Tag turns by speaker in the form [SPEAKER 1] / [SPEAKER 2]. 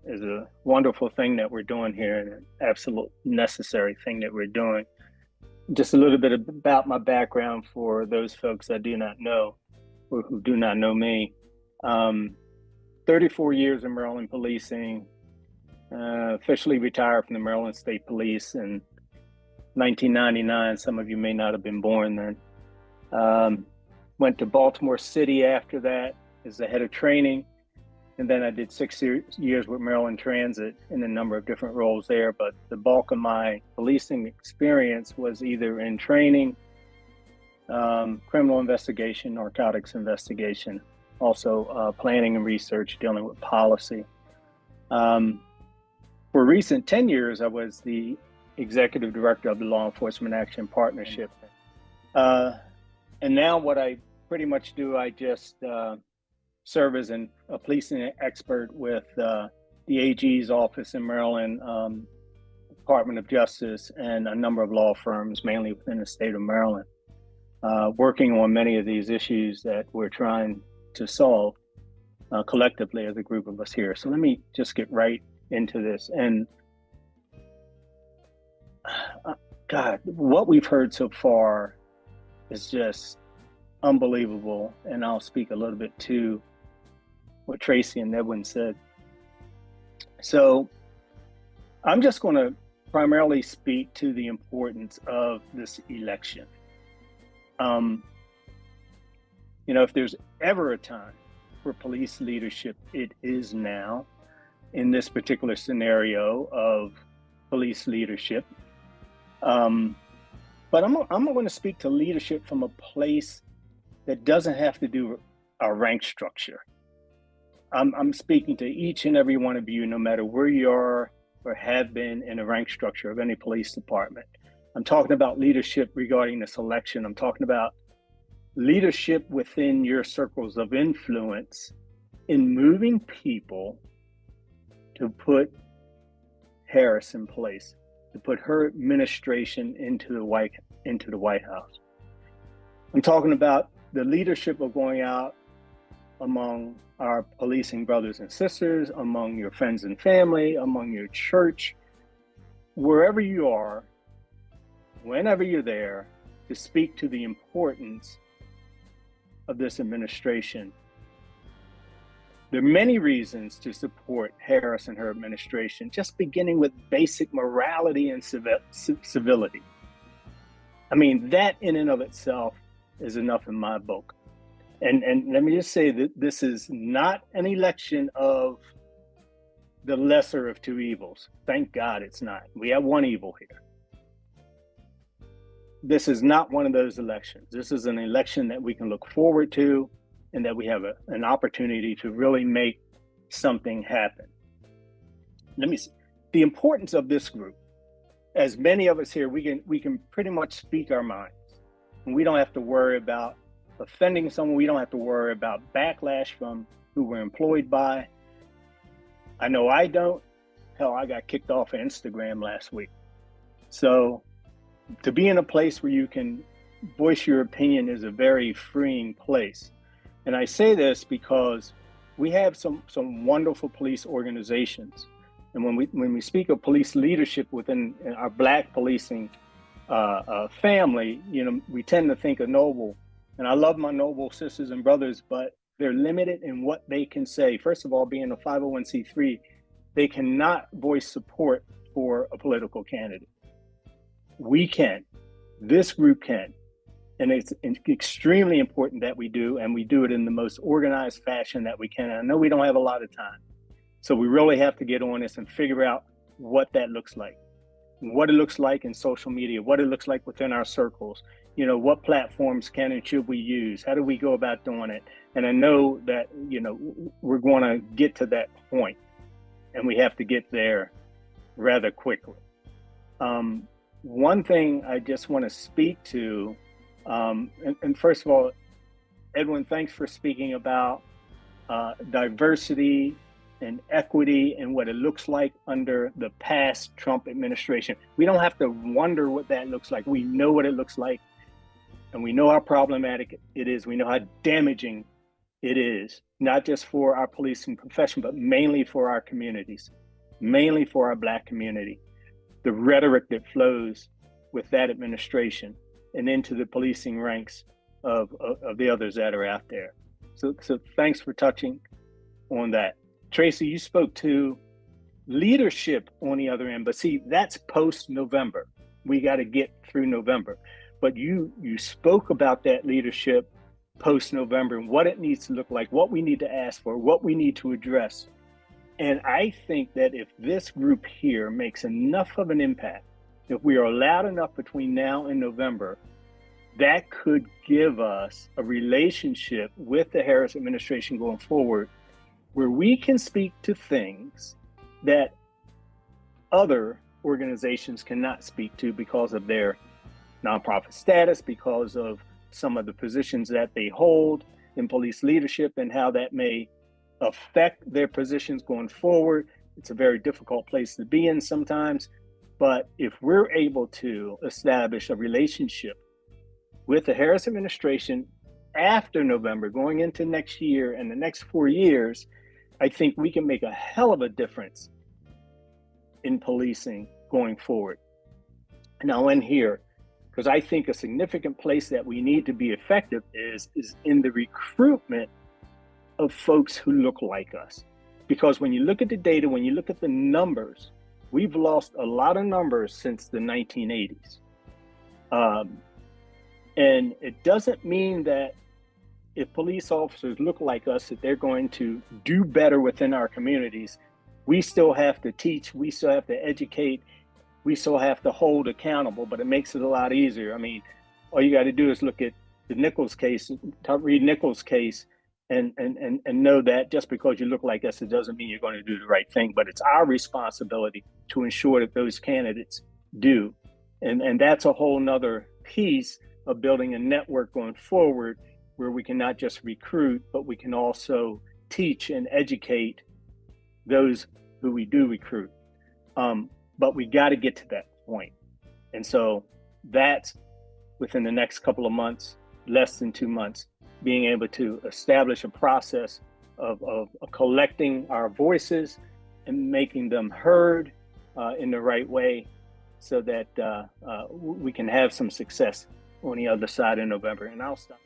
[SPEAKER 1] a wonderful thing that we're doing here, and an absolute necessary thing that we're doing. Just a little bit about my background for those folks that do not know or who do not know me. Um, 34 years in Maryland policing, officially retired from the Maryland State Police in 1999. Some of you may not have been born then. Went to Baltimore City after that as the head of training. And then I did 6 years with Maryland Transit in a number of different roles there. But the bulk of my policing experience was either in training, criminal investigation, narcotics investigation, also planning and research, dealing with policy. For recent 10 years, I was the executive director of the Law Enforcement Action Partnership. And now what I pretty much do, I just serve as a policing expert with the AG's office in Maryland, Department of Justice, and a number of law firms, mainly within the state of Maryland, working on many of these issues that we're trying to solve collectively as a group of us here. So let me just get right into this. And God, what we've heard so far is just unbelievable. And I'll speak a little bit to what Tracy and Edwin said. So I'm just going to primarily speak to the importance of this election. If there's ever a time for police leadership, it is now in this particular scenario of police leadership. But I'm going to speak to leadership from a place that doesn't have to do a rank structure. I'm speaking to each and every one of you, no matter where you are or have been in a rank structure of any police department. I'm talking about leadership regarding this election. I'm talking about leadership within your circles of influence in moving people to put Harris in place, to put her administration into the White House. I'm talking about the leadership of going out among our policing brothers and sisters, among your friends and family, among your church, wherever you are, whenever you're there, to speak to the importance of this administration. There are many reasons to support Harris and her administration, just beginning with basic morality and civility. I mean, that in and of itself is enough in my book. And let me just say that this is not an election of the lesser of two evils. Thank God it's not. We have one evil here. This is not one of those elections. This is an election that we can look forward to and that we have an opportunity to really make something happen. The importance of this group, as many of us here, we can pretty much speak our minds. And we don't have to worry about offending someone. We don't have to worry about backlash from who we're employed by. I know I don't. Hell, I got kicked off of Instagram last week. So to be in a place where you can voice your opinion is a very freeing place. And I say this because we have some wonderful police organizations. And when we speak of police leadership within our BlaCK policing family, we tend to think of noble. And I love my noble sisters and brothers, but they're limited in what they can say. First of all, being a 501c3, they cannot voice support for a political candidate. We can. This group can. And it's extremely important that we do, and we do it in the most organized fashion that we can. And I know we don't have a lot of time. So we really have to get on this and figure out what that looks like, what it looks like in social media, what it looks like within our circles. What platforms can and should we use? How do we go about doing it? And I know that, we're going to get to that point, and we have to get there rather quickly. One thing I just want to speak to, and first of all, Edwin, thanks for speaking about diversity and equity and what it looks like under the past Trump administration. We don't have to wonder what that looks like. We know what it looks like, and we know how problematic it is. We know how damaging It is not just for our policing profession, but mainly for our communities, mainly for our Black community. The rhetoric that flows with that administration and into the policing ranks of the others that are out there. So thanks for touching on that. Tracy, you spoke to leadership on the other end, but see, that's post-November. We got to get through November. But you spoke about that leadership post-November and what it needs to look like, what we need to ask for, what we need to address. And I think that if this group here makes enough of an impact, if we are allowed enough between now and November, that could give us a relationship with the Harris administration going forward where we can speak to things that other organizations cannot speak to because of their nonprofit status, because of some of the positions that they hold in police leadership and how that may affect their positions going forward. It's a very difficult place to be in sometimes, but if we're able to establish a relationship with the Harris administration after November, going into next year and the next 4 years, I think we can make a hell of a difference in policing going forward. And I'll end here, because I think a significant place that we need to be effective is in the recruitment of folks who look like us. Because when you look at the data, when you look at the numbers, we've lost a lot of numbers since the 1980s. And it doesn't mean that if police officers look like us, that they're going to do better within our communities. We still have to teach, we still have to educate, we still have to hold accountable, but it makes it a lot easier. I mean, all you got to do is look at the Nichols case, read Nichols' case, and know that just because you look like us, it doesn't mean you're going to do the right thing, but it's our responsibility to ensure that those candidates do. And that's a whole nother piece of building a network going forward where we can not just recruit, but we can also teach and educate those who we do recruit. But we got to get to that point. And so that's within the next couple of months, less than 2 months, being able to establish a process of collecting our voices and making them heard in the right way so that we can have some success on the other side in November. And I'll stop.